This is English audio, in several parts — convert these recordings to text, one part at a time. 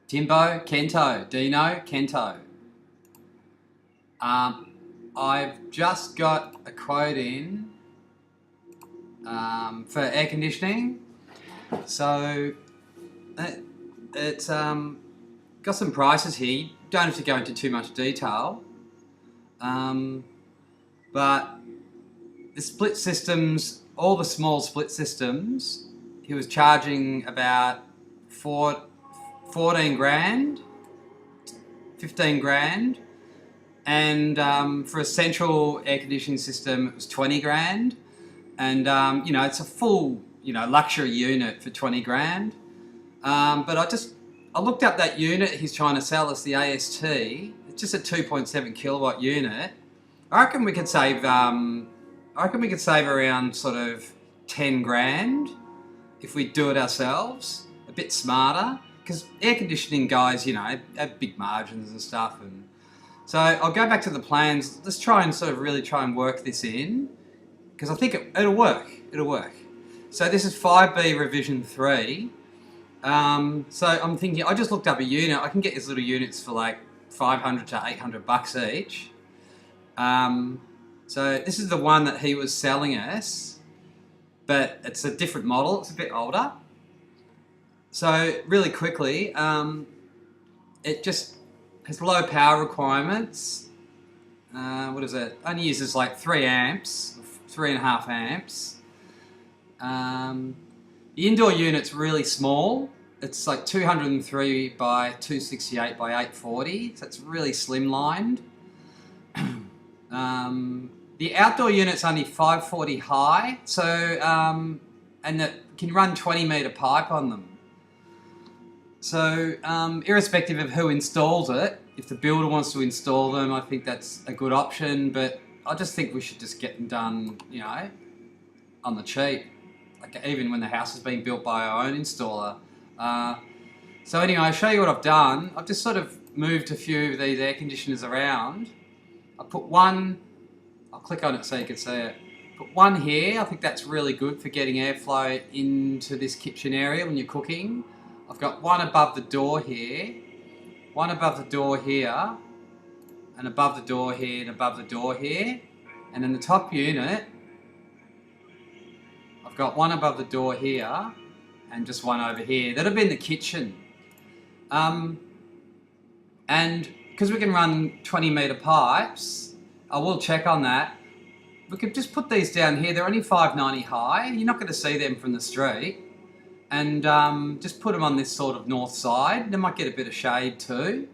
Timbo, Kento, Dino, Kento. I've just got a quote in for air conditioning. So it's got some prices here. You don't have to go into too much detail. But the split systems, all the small split systems, he was charging about 14 grand, 15 grand. And for a central air conditioning system, it was 20 grand. And, it's a full, luxury unit for 20 grand. But I looked up that unit he's trying to sell us, the AST. It's just a 2.7 kilowatt unit. I reckon we could save around sort of 10 grand if we do it ourselves, a bit smarter. Because air conditioning guys, have big margins and stuff. And so I'll go back to the plans. Let's try and really try and work this in, because I think it'll work. It'll work. So this is 5B revision 3. So I'm thinking, I just looked up a unit. I can get these little units for like 500 to 800 bucks each. So this is the one that he was selling us, but it's a different model. It's a bit older. So really quickly, it just has low power requirements. What is it? Only uses like 3 amps, 3.5 amps. The indoor unit's really small. It's like 203 by 268 by 840, so it's really slimlined. The outdoor unit's only 540 high, so and it can run 20 metre pipe on them. So irrespective of who installs it, if the builder wants to install them, I think that's a good option, but I just think we should just get them done, on the cheap, like even when the house is being built by our own installer. So anyway, I'll show you what I've done. I've just sort of moved a few of these air conditioners around. I put one, I'll click on it so you can see it. Put one here. I think that's really good for getting airflow into this kitchen area when you're cooking. I've got one above the door here, one above the door here, and above the door here, and above the door here. And in the top unit, I've got one above the door here, and just one over here. That'll be in the kitchen. And because we can run 20 metre pipes, I will check on that. We could just put these down here. They're only 590 high. You're not going to see them from the street. And just put them on this sort of north side. They might get a bit of shade too.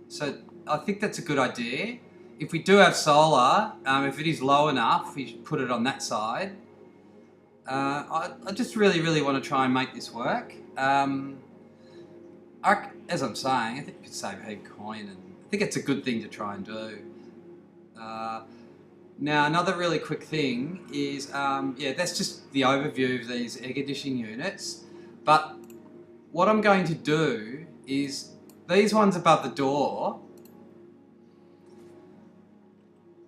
So I think that's a good idea. If we do have solar, if it is low enough, we should put it on that side. I just really, really want to try and make this work. As I'm saying, I think we could save a heap of coin, and I think it's a good thing to try and do. Now, another really quick thing is, that's just the overview of these air conditioning units. But what I'm going to do is, these ones above the door,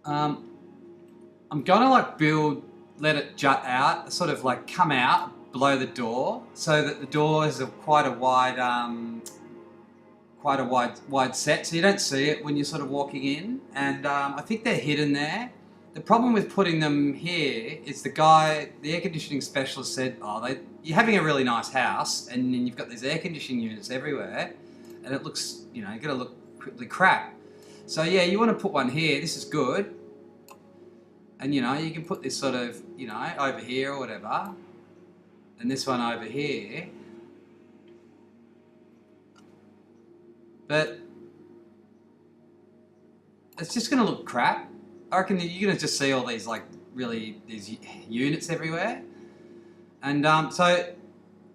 I'm going to let it jut out, sort of like come out below the door, so that the door is quite a wide set, so you don't see it when you're sort of walking in. And I think they're hidden there. The problem with putting them here is the air conditioning specialist said, you're having a really nice house and then you've got these air conditioning units everywhere and it looks, you're going to look really crap. So yeah, you want to put one here. This is good. And you can put this sort of, over here or whatever. And this one over here. But it's just going to look crap. I reckon you're going to just see all these these units everywhere. And so,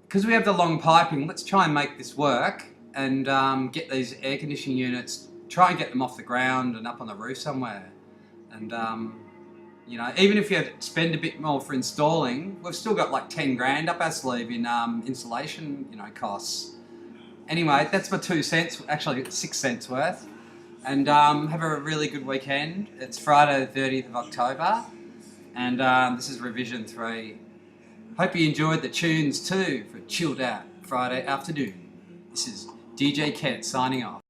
because we have the long piping, let's try and make this work and get these air conditioning units, try and get them off the ground and up on the roof somewhere. And even if you have to spend a bit more for installing, we've still got like 10 grand up our sleeve in installation, costs. Anyway, that's my 2 cents, actually 6 cents worth. And have a really good weekend. It's Friday the 30th of October, and this is revision 3. Hope you enjoyed the tunes too for a chilled out Friday afternoon. This is DJ Kent signing off.